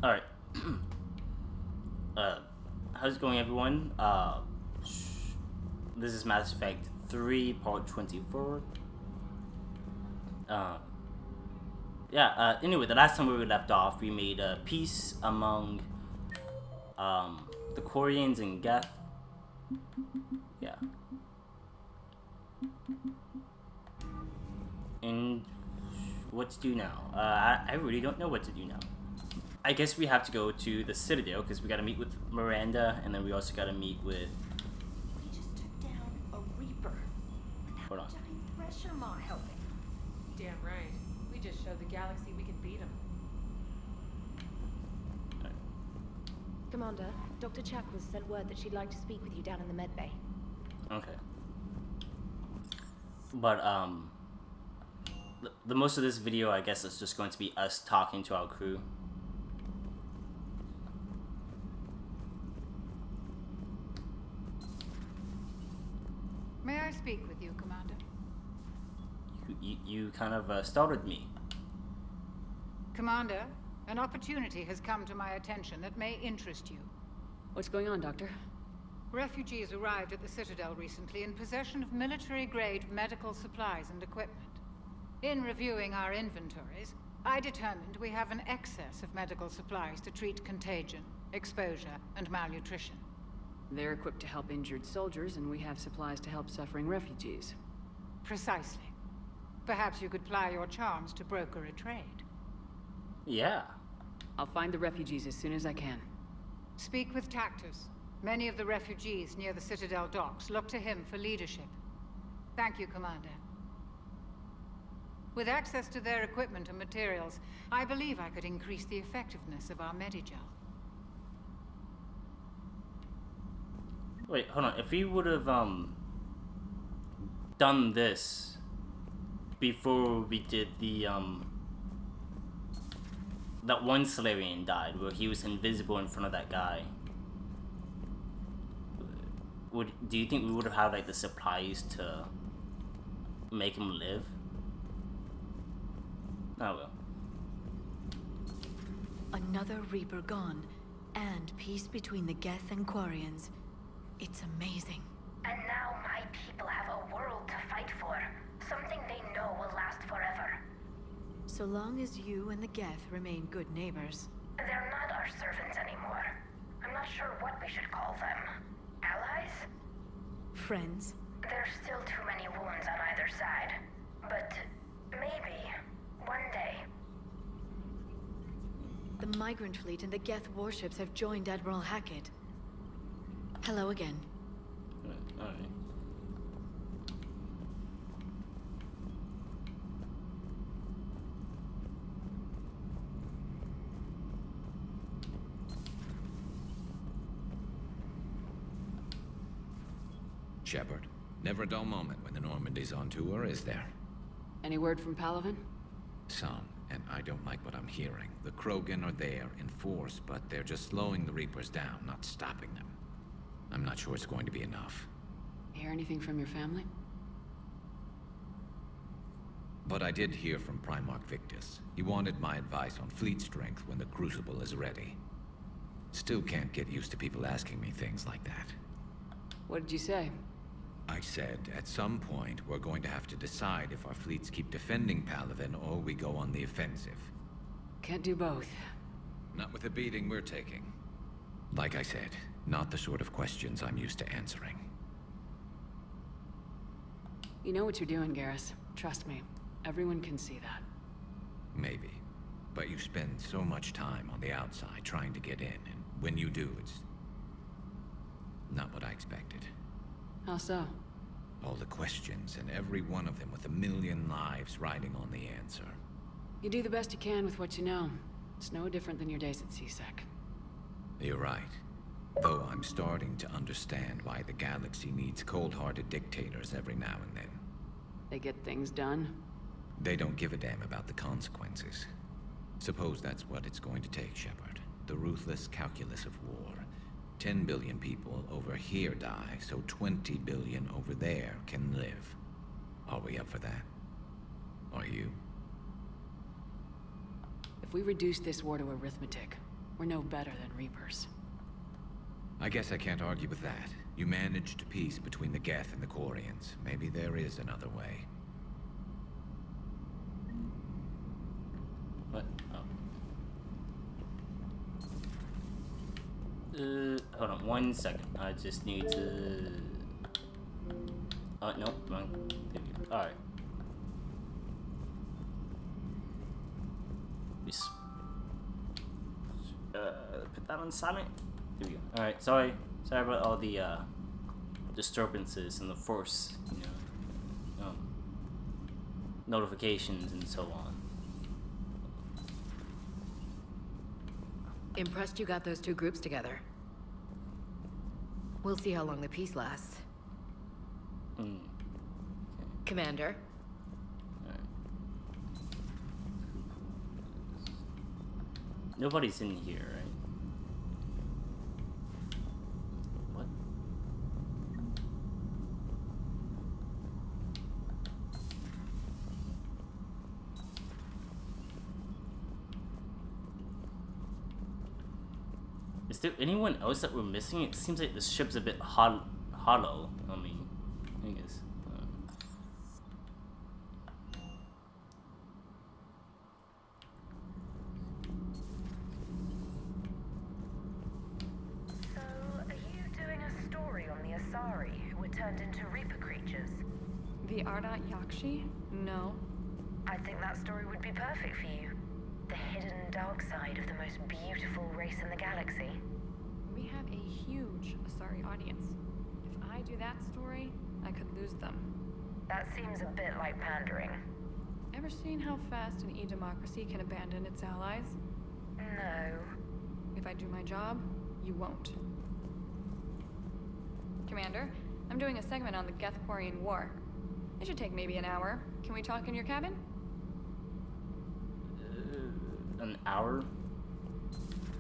Alright. uh, how's it going, everyone? This is Mass Effect 3, Part 24. Uh, anyway, the last time we left off, we made peace among the Quarians and Geth. Yeah. And what to do now? I really don't know what to do now. I guess we have to go to the Citadel because we gotta meet with Miranda, and then we also gotta meet with. We just took down a Reaper. Hold on. Giant Thresher Maw helping. Damn right. We just showed the galaxy we could beat them. Right. Commander, Dr. Chakwas sent word that she'd like to speak with you down in the med bay. Okay. But the most of this video, I guess, is just going to be us talking to our crew. May I speak with you, Commander? You kind of startled me. Commander, an opportunity has come to my attention that may interest you. What's going on, Doctor? Refugees arrived at the Citadel recently in possession of military-grade medical supplies and equipment. In reviewing our inventories, I determined we have an excess of medical supplies to treat contagion, exposure, and malnutrition. They're equipped to help injured soldiers, and we have supplies to help suffering refugees. Precisely. Perhaps you could ply your charms to broker a trade. Yeah. I'll find the refugees as soon as I can. Speak with Tactus. Many of the refugees near the Citadel docks look to him for leadership. Thank you, Commander. With access to their equipment and materials, I believe I could increase the effectiveness of our Medigel. Wait, hold on. If we would have done this before we did the that one Salarian died, where he was invisible in front of that guy. Do you think we would have had like the supplies to make him live? Oh well. Another Reaper gone, and peace between the Geth and Quarians. It's amazing. And now my people have a world to fight for. Something they know will last forever. So long as you and the Geth remain good neighbors. They're not our servants anymore. I'm not sure what we should call them. Allies? Friends. There's still too many wounds on either side. But maybe one day. The Migrant Fleet and the Geth warships have joined Admiral Hackett. Hello again. Alright. Shepard, never a dull moment when the Normandy's on tour, is there? Any word from Palaven? Some, and I don't like what I'm hearing. The Krogan are there in force, but they're just slowing the Reapers down, not stopping them. I'm not sure it's going to be enough. Hear anything from your family? But I did hear from Primarch Victus. He wanted my advice on fleet strength when the Crucible is ready. Still can't get used to people asking me things like that. What did you say? I said, at some point, we're going to have to decide if our fleets keep defending Palaven or we go on the offensive. Can't do both. Not with the beating we're taking. Like I said, not the sort of questions I'm used to answering. You know what you're doing, Garrus. Trust me. Everyone can see that. Maybe. But you spend so much time on the outside trying to get in, and when you do, it's not what I expected. How so? All the questions, and every one of them with a million lives riding on the answer. You do the best you can with what you know. It's no different than your days at CSEC. You're right. Though I'm starting to understand why the galaxy needs cold-hearted dictators every now and then. They get things done. They don't give a damn about the consequences. Suppose that's what it's going to take, Shepard. The ruthless calculus of war. 10 billion people over here die, so 20 billion over there can live. Are we up for that? Are you? If we reduce this war to arithmetic, We're no better than Reapers. I guess I can't argue with that. You managed peace between the Geth and the Quarians. Maybe there is another way. What? Oh. Hold on 1 second. I just need to... no, wrong. Alright. Put that on silent. There we go. Alright, sorry about all the disturbances and the force, notifications and so on. Impressed you got those two groups together. We'll see how long the peace lasts. Okay. Commander. Alright. Nobody's in here, right? What? Is there anyone else that we're missing? It seems like this ship's a bit hollow. I mean, I guess. So, are you doing a story on the Asari who were turned into Reaper creatures? The Ardat Yakshi? No. I think that story would be perfect for you. The hidden dark side of the most beautiful race in the galaxy. We have a huge Asari audience. If I do that story, I could lose them. That seems a bit like pandering. Ever seen how fast an e-democracy can abandon its allies? No. If I do my job, you won't. Commander, I'm doing a segment on the Geth-Quarian War. It should take maybe an hour. Can we talk in your cabin? An hour?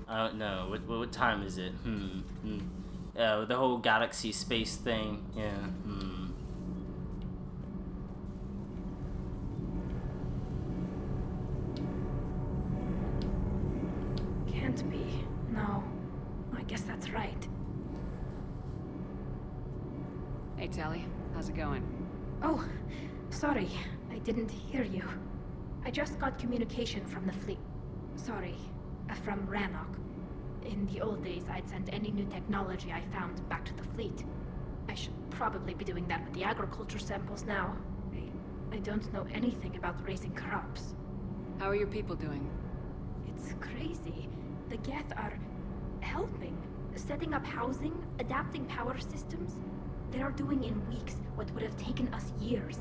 I don't know. What time is it? Yeah, the whole galaxy space thing. Yeah. Can't be. No. I guess that's right. Hey, Tali. How's it going? Oh, sorry. I didn't hear you. I just got communication from the fleet. Sorry, from Rannoch. In the old days, I'd send any new technology I found back to the fleet. I should probably be doing that with the agriculture samples now. I don't know anything about raising crops. How are your people doing? It's crazy. The Geth are helping, setting up housing, adapting power systems. They are doing in weeks what would have taken us years.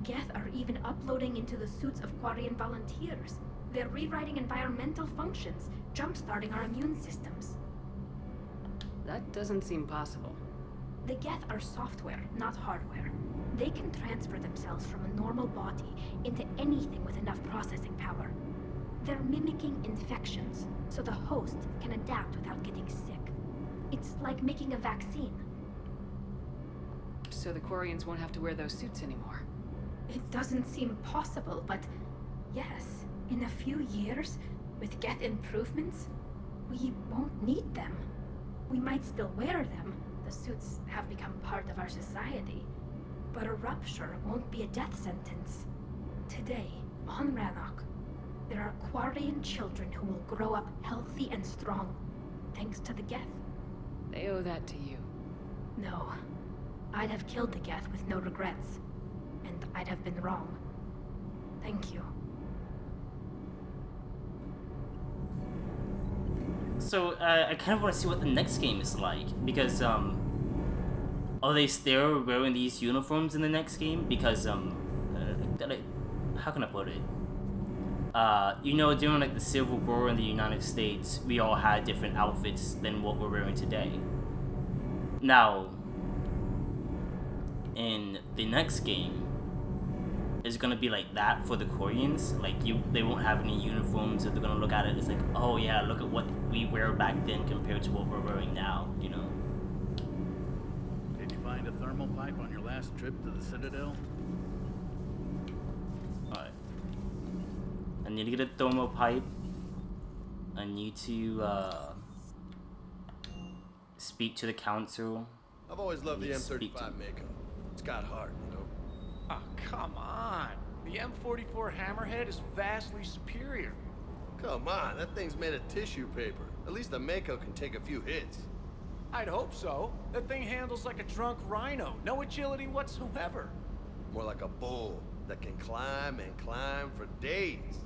Geth are even uploading into the suits of Quarian volunteers. They're rewriting environmental functions, jump-starting our immune systems. That doesn't seem possible. The Geth are software, not hardware. They can transfer themselves from a normal body into anything with enough processing power. They're mimicking infections, so the host can adapt without getting sick. It's like making a vaccine. So the Quarians won't have to wear those suits anymore. It doesn't seem possible, but yes, in a few years, with Geth improvements, we won't need them. We might still wear them. The suits have become part of our society. But a rupture won't be a death sentence. Today, on Rannoch, there are Quarian children who will grow up healthy and strong, thanks to the Geth. They owe that to you. No. I'd have killed the Geth with no regrets. And I'd have been wrong. Thank you. So, I kind of want to see what the next game is like, because, are they still wearing these uniforms in the next game? Because, how can I put it? During, like, the Civil War in the United States, we all had different outfits than what we're wearing today. Now, in the next game, is gonna be like that for the Quarians. Like, they won't have any uniforms, and they're gonna look at it as like, oh yeah, look at what we wear back then compared to what we're wearing now, Did you find a thermal pipe on your last trip to the Citadel? Alright. I need to get a thermal pipe. I need to speak to the council. I've always loved the Please speak M35 to- Mako. It's got heart, you know? Oh, come on. The M44 Hammerhead is vastly superior. Come on, that thing's made of tissue paper. At least the Mako can take a few hits. I'd hope so. That thing handles like a drunk rhino. No agility whatsoever. More like a bull that can climb and climb for days.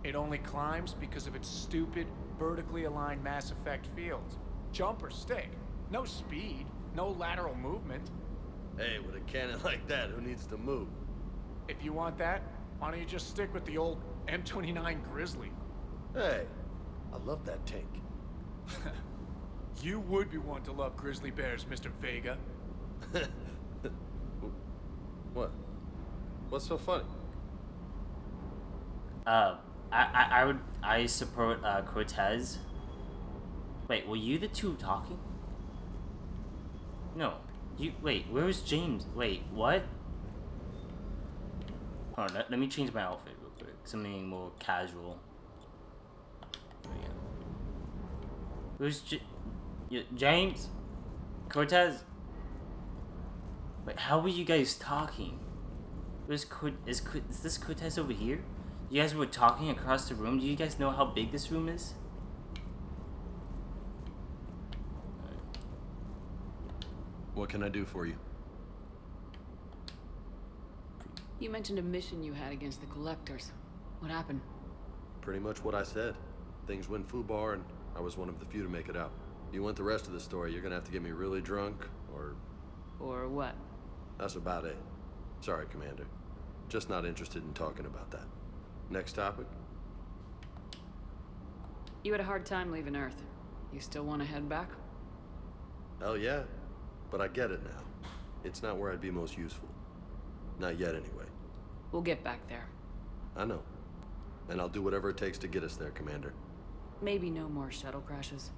It only climbs because of its stupid, vertically aligned Mass Effect fields. Jump or stick. No speed. No lateral movement. Hey, with a cannon like that, who needs to move? If you want that, why don't you just stick with the old M29 Grizzly? Hey, I love that tank. You would be one to love grizzly bears, Mr. Vega. What? What's so funny? I support Cortez. Wait, were you the two talking? No. Wait, where's James? Wait, what? Hold on, let me change my outfit real quick. Something more casual. There we go. Where's James? Cortez? Wait, how were you guys talking? Is this Cortez over here? You guys were talking across the room. Do you guys know how big this room is? What can I do for you? You mentioned a mission you had against the Collectors. What happened? Pretty much what I said. Things went foobar, and I was one of the few to make it out. You want the rest of the story, you're gonna have to get me really drunk, or... Or what? That's about it. Sorry, Commander. Just not interested in talking about that. Next topic? You had a hard time leaving Earth. You still want to head back? Hell yeah. But I get it now. It's not where I'd be most useful. Not yet, anyway. We'll get back there. I know. And I'll do whatever it takes to get us there, Commander. Maybe no more shuttle crashes.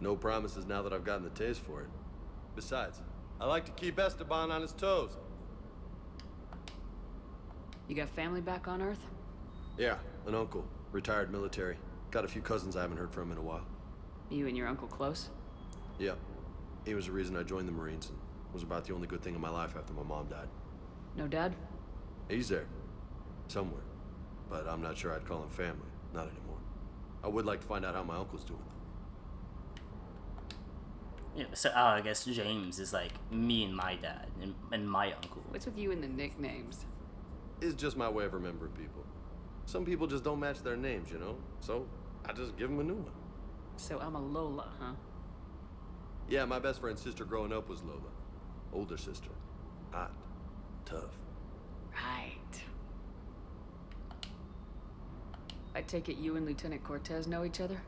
No promises now that I've gotten the taste for it. Besides, I like to keep Esteban on his toes. You got family back on Earth? Yeah, an uncle. Retired military. Got a few cousins I haven't heard from in a while. You and your uncle close? Yeah. He was the reason I joined the Marines, and was about the only good thing in my life after my mom died. No dad? He's there. Somewhere. But I'm not sure I'd call him family. Not anymore. I would like to find out how my uncle's doing, though. Yeah, so I guess James is like me and my dad, and my uncle. What's with you and the nicknames? It's just my way of remembering people. Some people just don't match their names, you know? So, I just give them a new one. So I'm a Lola, huh? Yeah, my best friend's sister growing up was Lola. Older sister. Hot. Tough. Right. I take it you and Lieutenant Cortez know each other?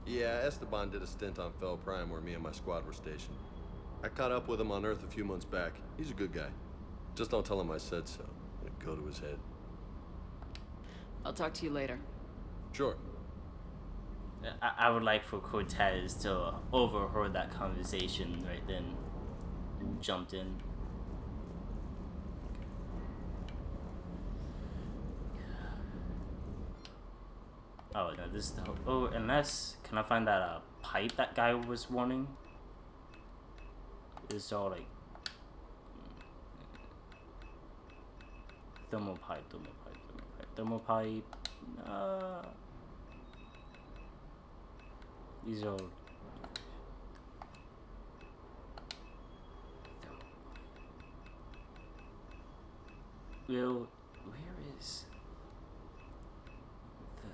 Yeah, Esteban did a stint on Fel Prime where me and my squad were stationed. I caught up with him on Earth a few months back. He's a good guy. Just don't tell him I said so. It'd go to his head. I'll talk to you later. Sure. I would like for Cortez to overheard that conversation right then. Jumped in. Oh no, this is the unless can I find that pipe that guy was wanting? It's all like thermal pipe. These are well, where is the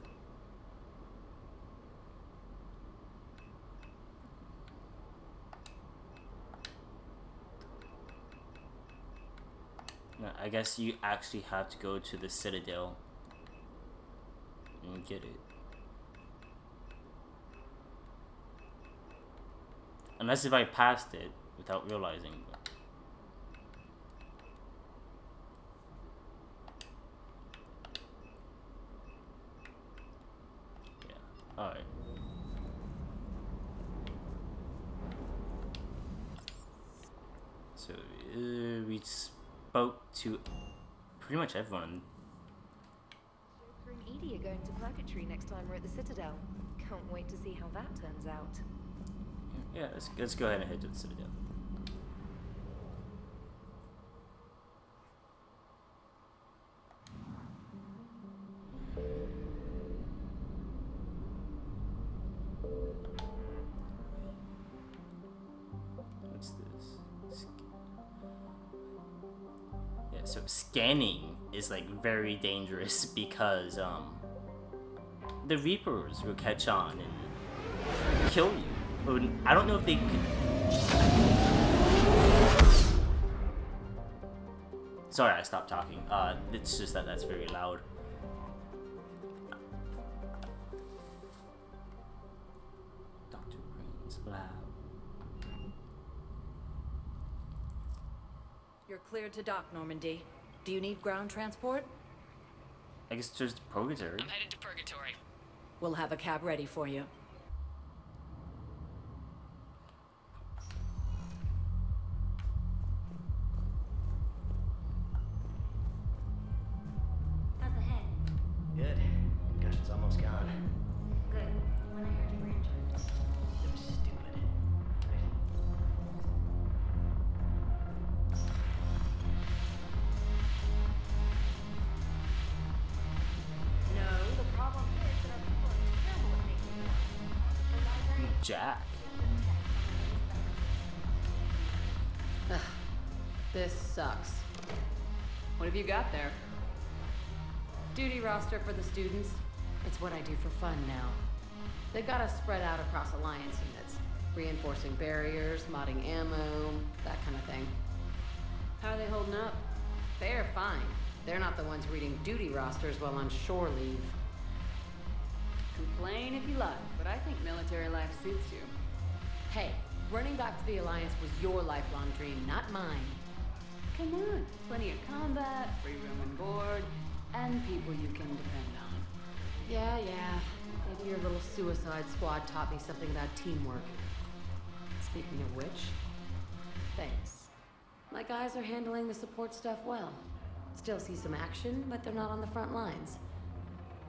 no, I guess you actually have to go to the Citadel and get it. Unless if I passed it without realizing. Yeah, alright. So, we spoke to pretty much everyone. Joker and Edie are going to Purgatory next time we're at the Citadel. Can't wait to see how that turns out. Yeah, let's go ahead and head to the Citadel. What's this? Yeah, so scanning is like very dangerous because the Reapers will catch on and kill you. But I don't know if they could. Sorry, I stopped talking. It's just that's very loud. Dr. Brain's lab. You're cleared to dock, Normandy. Do you need ground transport? I guess there's Purgatory. I'm headed to Purgatory. We'll have a cab ready for you. How's the head? Good. Gosh, it's almost gone. Good. When I heard you were injured. It was stupid. No, the problem is that our people are terrible at making it. The library Jack. Ugh, this sucks. What have you got there? Duty roster for the students. It's what I do for fun now. They've got us spread out across Alliance units, reinforcing barriers, modding ammo, that kind of thing. How are they holding up? They're fine. They're not the ones reading duty rosters while on shore leave. Complain if you like, but I think military life suits you. Hey, running back to the Alliance was your lifelong dream, not mine. Come on, plenty of combat, free room and board, and people you can depend on. Yeah, maybe your little suicide squad taught me something about teamwork. Speaking of which, thanks. My guys are handling the support stuff well. Still see some action, but they're not on the front lines.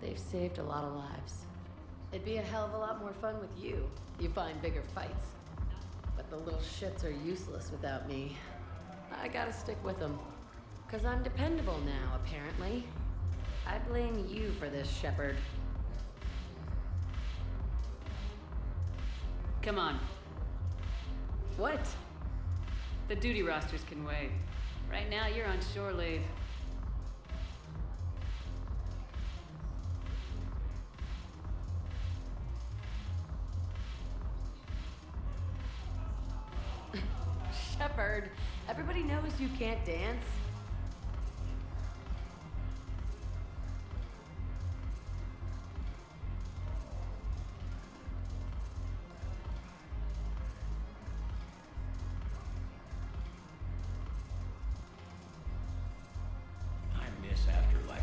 They've saved a lot of lives. It'd be a hell of a lot more fun with you. You find bigger fights. But the little shits are useless without me. I gotta stick with them. 'Cause I'm dependable now, apparently. I blame you for this, Shepard. Come on. What? The duty rosters can wait. Right now, you're on shore leave. Shepard, everybody knows you can't dance. I miss Afterlife.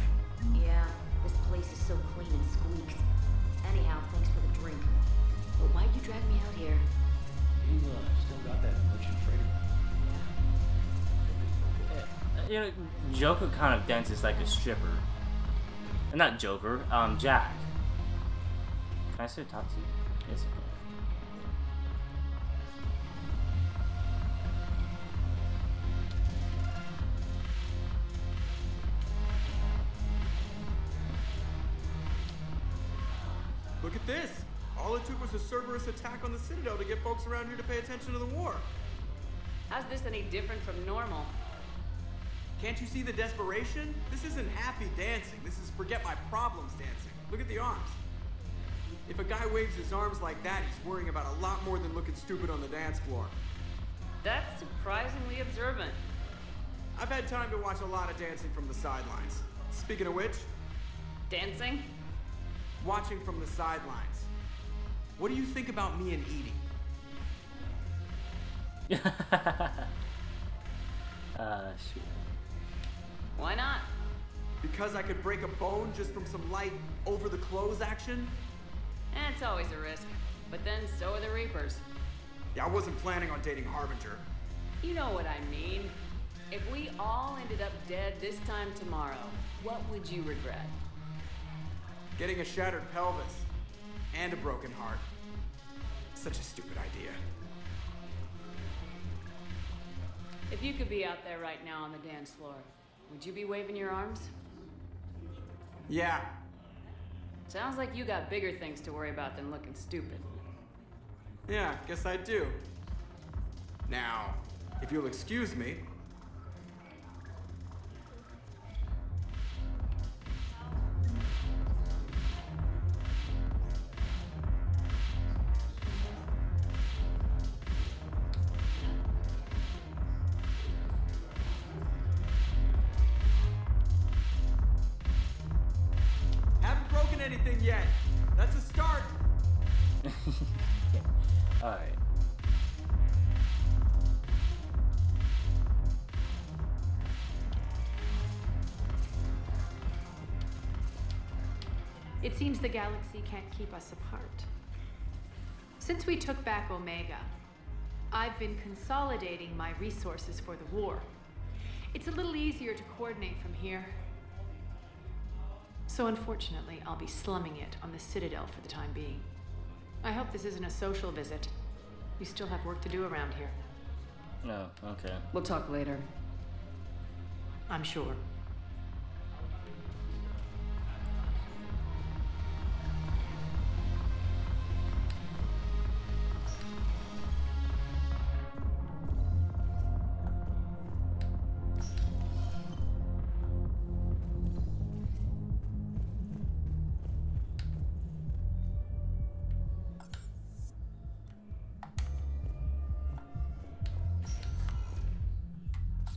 Yeah, this place is so clean and squeaks. Anyhow, thanks for the drink. But why'd you drag me out here? You still got that merchant freighter? You know, Joker kind of dances like a stripper. Not Joker, Jack. Can I say talk to you? Yes, you can. Look at this! All it took was a Cerberus attack on the Citadel to get folks around here to pay attention to the war. How's this any different from normal? Can't you see the desperation? This isn't happy dancing. This is forget my problems dancing. Look at the arms. If a guy waves his arms like that, he's worrying about a lot more than looking stupid on the dance floor. That's surprisingly observant. I've had time to watch a lot of dancing from the sidelines. Speaking of which, Dancing? watching from the sidelines. What do you think about me and eating? Shoot. Why not? Because I could break a bone just from some light over-the-clothes action? It's always a risk. But then so are the Reapers. Yeah, I wasn't planning on dating Harbinger. You know what I mean. If we all ended up dead this time tomorrow, what would you regret? Getting a shattered pelvis. and a broken heart. Such a stupid idea. If you could be out there right now on the dance floor, would you be waving your arms? Yeah. Sounds like you got bigger things to worry about than looking stupid. Yeah, guess I do. Now, if you'll excuse me. Haven't broken anything yet. That's a start. Alright. It seems the galaxy can't keep us apart. Since we took back Omega, I've been consolidating my resources for the war. It's a little easier to coordinate from here. So unfortunately, I'll be slumming it on the Citadel for the time being. I hope this isn't a social visit. We still have work to do around here. No, okay. We'll talk later. I'm sure.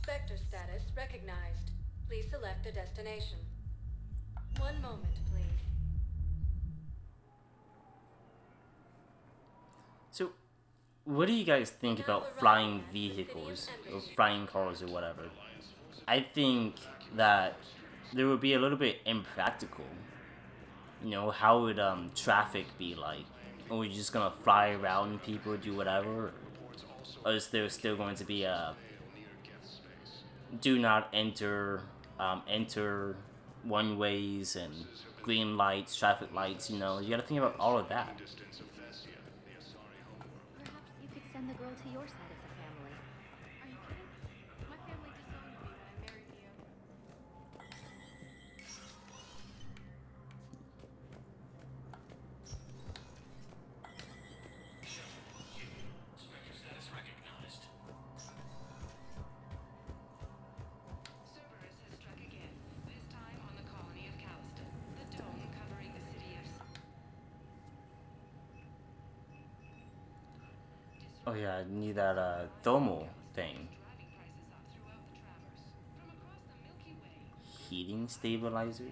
Spectre status recognized. Please select a destination. One moment, please. So, what do you guys think about flying vehicles or flying cars or whatever? I think that there would be a little bit impractical. You know, how would traffic be like? Or are you just gonna fly around people, do whatever? Or is there still going to be a do not enter, enter one ways and green lights, traffic lights, you know, you gotta think about all of that. Perhaps you could send the girl to your side of the family. Are you kidding? My family disowned me when I married you. Spectre status recognized. Cerberus has struck again, this time on the colony of Calliston, the dome covering the city of... Oh yeah, I need that thermal thing. Heating stabilizer?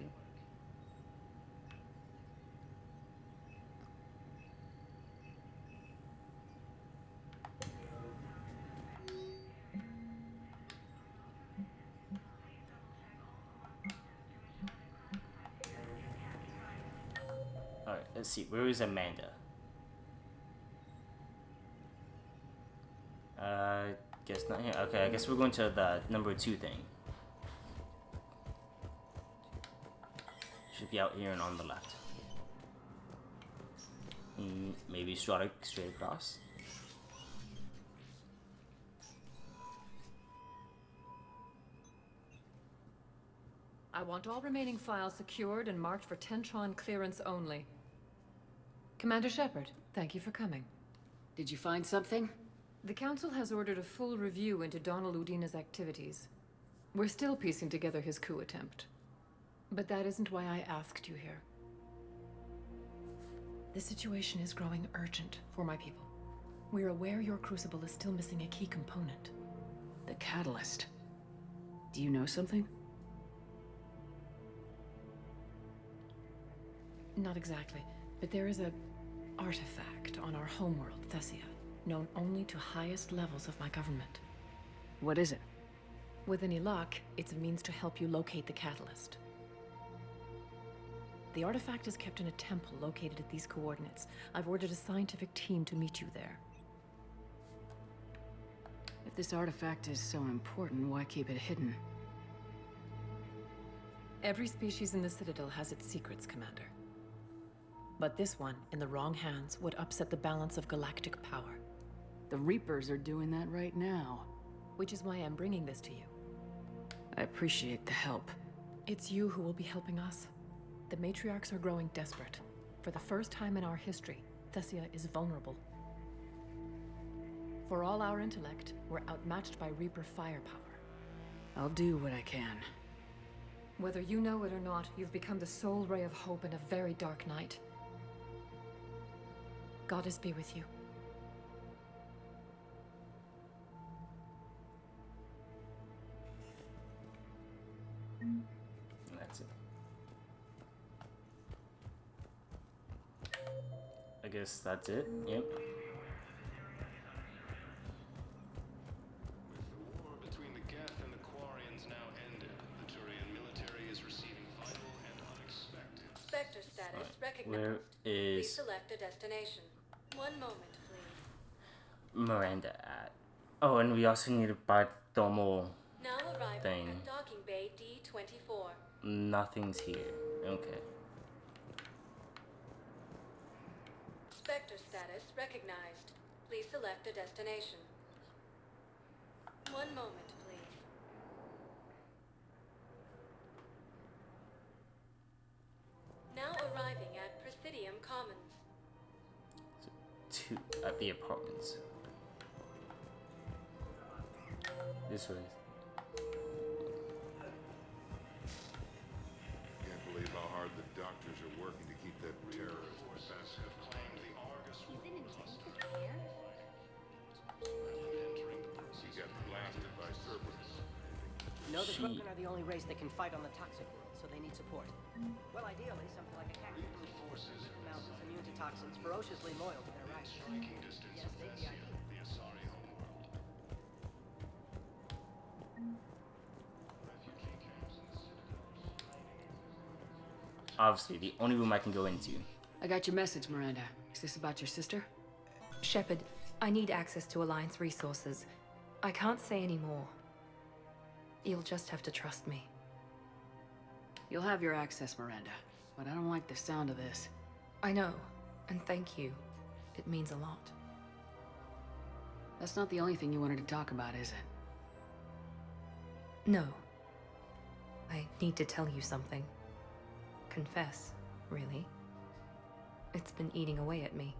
Alright, let's see, where is Amanda? Guess not here. Okay, I guess we're going to the number 2 thing. Should be out here and on the left. Maybe straight across. I want all remaining files secured and marked for Tentron clearance only. Commander Shepard, thank you for coming. Did you find something? The Council has ordered a full review into Donald Udina's activities. We're still piecing together his coup attempt. But that isn't why I asked you here. The situation is growing urgent for my people. We're aware your Crucible is still missing a key component. The catalyst. Do you know something? Not exactly, but there is a artifact on our homeworld, Thessia, known only to highest levels of my government. What is it? With any luck, it's a means to help you locate the catalyst. The artifact is kept in a temple located at these coordinates. I've ordered a scientific team to meet you there. If this artifact is so important, why keep it hidden? Every species in the Citadel has its secrets, Commander. But this one, in the wrong hands, would upset the balance of galactic power. The Reapers are doing that right now. Which is why I'm bringing this to you. I appreciate the help. It's you who will be helping us. The matriarchs are growing desperate. For the first time in our history, Thessia is vulnerable. For all our intellect, we're outmatched by Reaper firepower. I'll do what I can. Whether you know it or not, you've become the sole ray of hope in a very dark night. Goddess be with you. That's it. I guess that's it. Yep. Between the Geth and the Quarians now ended, the Turian military is receiving vital and unexpected. Spectre status recognized. Where Please is select a destination. One moment, please. Miranda at? Oh, and we also need to buy the thermal Now arriving thing. at docking bay D24. Nothing's here. Okay. Spectre status recognized. Please select a destination. One moment, please. Now arriving at Presidium Commons. Two at the apartments. This way. Can't believe how hard the doctors are working to keep that terrorist at bay. Have claimed the Argus He got blasted by Cerberus. No, the Krogan are the only race that can fight on the toxic world, so they need support. Well, ideally, something like a cactus. Mountains immune to toxins, ferociously loyal to their rights. striking distance Yes, of they'd be Thessia, ideal. the Asari homeworld. Refugee camps in the Citadel. Obviously, the only room I can go into. I got your message, Miranda. Is this about your sister? Shepard, I need access to Alliance resources. I can't say any more. You'll just have to trust me. You'll have your access, Miranda. But I don't like the sound of this. I know, and thank you. It means a lot. That's not the only thing you wanted to talk about, is it? No. I need to tell you something. Confess, really. It's been eating away at me.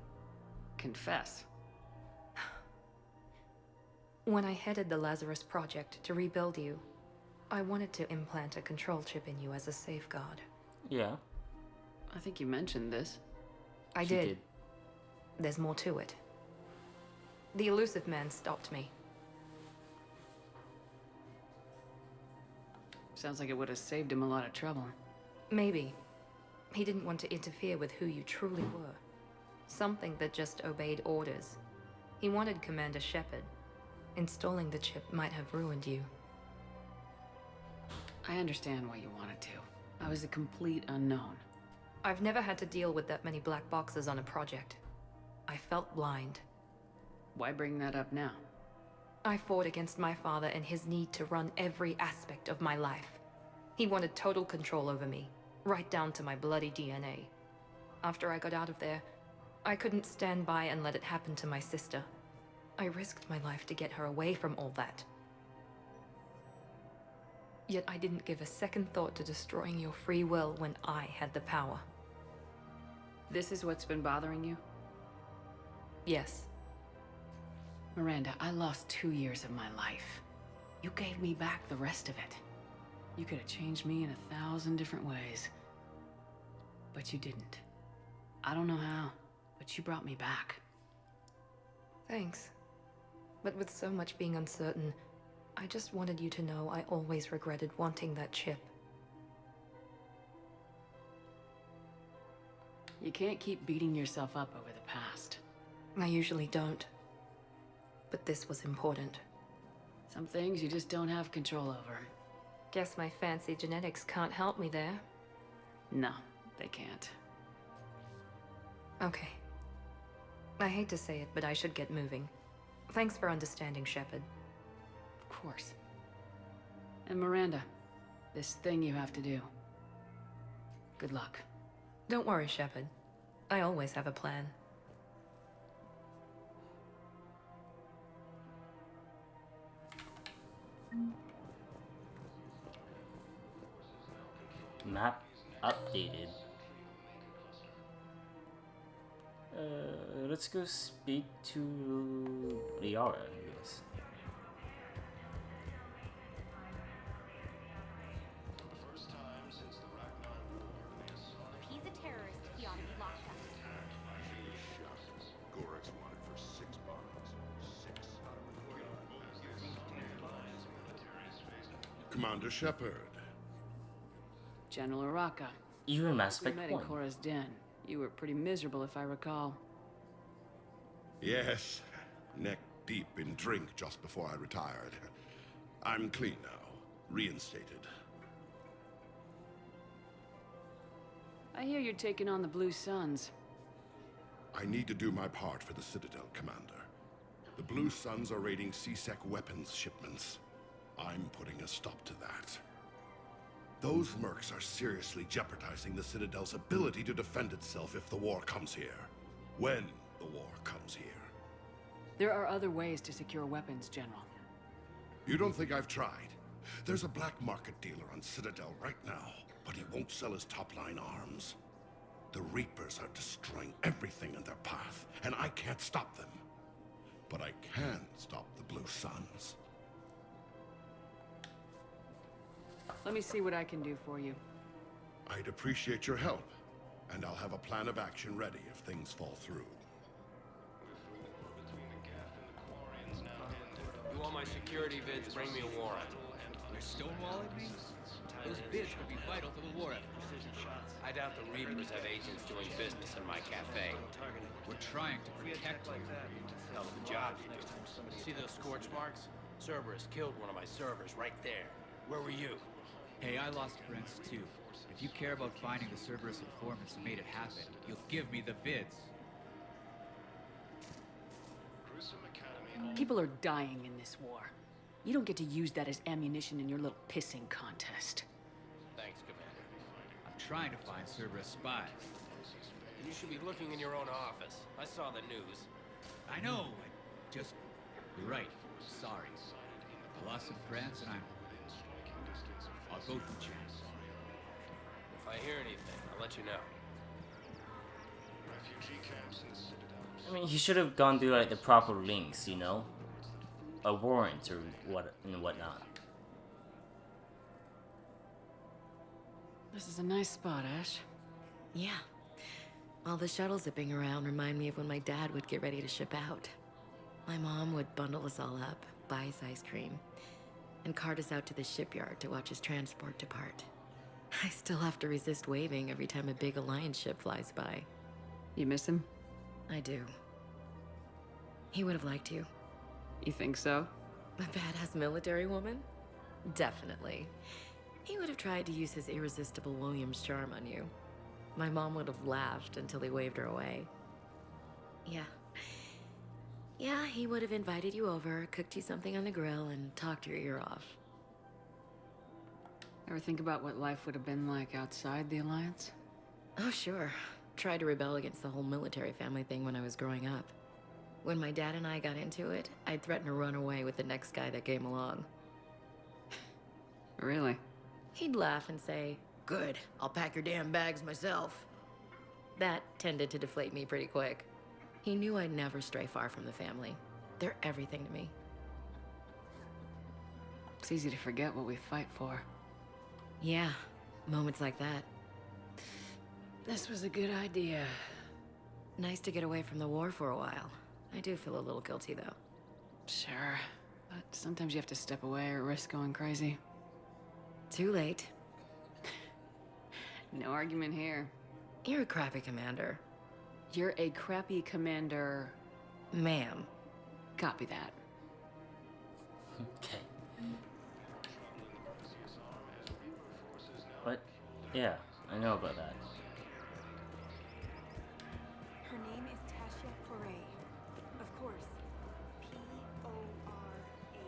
Confess. When I headed the Lazarus Project to rebuild you, I wanted to implant a control chip in you as a safeguard. Yeah. I think you mentioned this. I did. There's more to it. The Elusive Man stopped me. Sounds like it would have saved him a lot of trouble. Maybe. He didn't want to interfere with who you truly were. Something that just obeyed orders. He wanted Commander Shepard. Installing the chip might have ruined you. I understand why you wanted to. I was a complete unknown. I've never had to deal with that many black boxes on a project. I felt blind. Why bring that up now? I fought against my father and his need to run every aspect of my life. He wanted total control over me, right down to my bloody DNA. After I got out of there, I couldn't stand by and let it happen to my sister. I risked my life to get her away from all that. Yet I didn't give a second thought to destroying your free will when I had the power. This is what's been bothering you? Yes. Miranda, I lost 2 years of my life. You gave me back the rest of it. You could have changed me in 1,000 different ways. But you didn't. I don't know how, but you brought me back. Thanks. But with so much being uncertain, I just wanted you to know I always regretted wanting that chip. You can't keep beating yourself up over the past. I usually don't. But this was important. Some things you just don't have control over. Guess my fancy genetics can't help me there. No, they can't. Okay. I hate to say it, but I should get moving. Thanks for understanding, Shepard. Of course. And Miranda, this thing you have to do. Good luck. Don't worry, Shepard. I always have a plan. Map updated. Let's go speak to Liara, I guess. If he's a terrorist, he ought to be locked up. Gorex wanted for 6 bombs. 6. Commander Shepard. General Araka. You're in Mass We Effect met in 1. Cora's den. You were pretty miserable, if I recall. Yes, neck deep in drink just before I retired. I'm clean now, reinstated. I hear you're taking on the Blue Suns. I need to do my part for the Citadel, Commander. The Blue Suns are raiding C-Sec weapons shipments. I'm putting a stop to that. Those mercs are seriously jeopardizing the Citadel's ability to defend itself if the war comes here. When the war comes here. There are other ways to secure weapons, General. You don't think I've tried? There's a black market dealer on Citadel right now, but he won't sell his top-line arms. The Reapers are destroying everything in their path, and I can't stop them. But I can stop the Blue Suns. Let me see what I can do for you. I'd appreciate your help, and I'll have a plan of action ready if things fall through. You want my security vids, bring me a warrant. You're stonewalling me? Those vids could be vital to the war effort. I doubt the Reapers have agents doing business in my cafe. We're trying to protect you. Hell of a job you do. See those scorch marks? Cerberus killed one of my servers right there. Where were you? Hey, I lost friends too. If you care about finding the Cerberus informants who made it happen, you'll give me the vids. People are dying in this war. You don't get to use that as ammunition in your little pissing contest. Thanks, Commander. I'm trying to find Cerberus spies. You should be looking in your own office. I saw the news. I know. You're right. Sorry. I lost some friends and I'll go through chance. If I hear anything, I'll let you know. Refugee camps in the Citadel. I mean, he should have gone through like the proper links, you know, a warrant or whatnot. This is a nice spot, Ash. Yeah. All the shuttles zipping around remind me of when my dad would get ready to ship out. My mom would bundle us all up, buy us ice cream, and cart us out to the shipyard to watch his transport depart. I still have to resist waving every time a big Alliance ship flies by. You miss him? I do. He would have liked you. You think so? A badass military woman? Definitely. He would have tried to use his irresistible Williams charm on you. My mom would have laughed until he waved her away. Yeah, he would have invited you over, cooked you something on the grill, and talked your ear off. Ever think about what life would have been like outside the Alliance? Oh, sure. Tried to rebel against the whole military family thing when I was growing up. When my dad and I got into it, I'd threaten to run away with the next guy that came along. Really? He'd laugh and say, "Good, I'll pack your damn bags myself." That tended to deflate me pretty quick. He knew I'd never stray far from the family. They're everything to me. It's easy to forget what we fight for. Yeah, moments like that. This was a good idea. Nice to get away from the war for a while. I do feel a little guilty, though. Sure, but sometimes you have to step away or risk going crazy. Too late. No argument here. You're a crappy commander. You're a crappy commander... Ma'am. Copy that. Okay. What? Yeah, I know about that. Her name is Tasha Foray. Of course. P-O-R-A-E.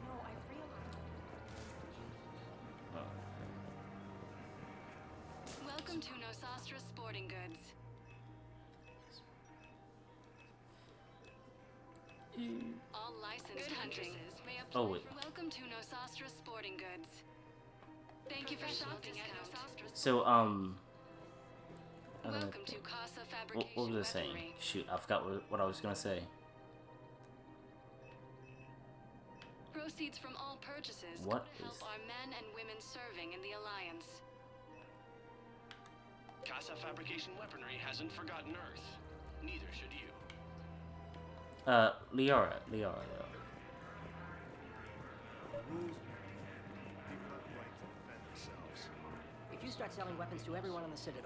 No, I realized. Welcome to Nosal Nosastra Sporting Goods. All licensed hunters may apply. Oh wait. Welcome to Nosastra Sporting Goods. Thank you for shopping at Nosastra. So Welcome to Casa Fabrication what was I saying? Weaponry. Shoot, I forgot what I was gonna say. Proceeds from all purchases What go to help is- our men and women serving in the Alliance. Casa Fabrication Weaponry hasn't forgotten Earth. Neither should you. Liara. Rules. People have the right to defend themselves. If you start selling weapons to everyone on the Citadel,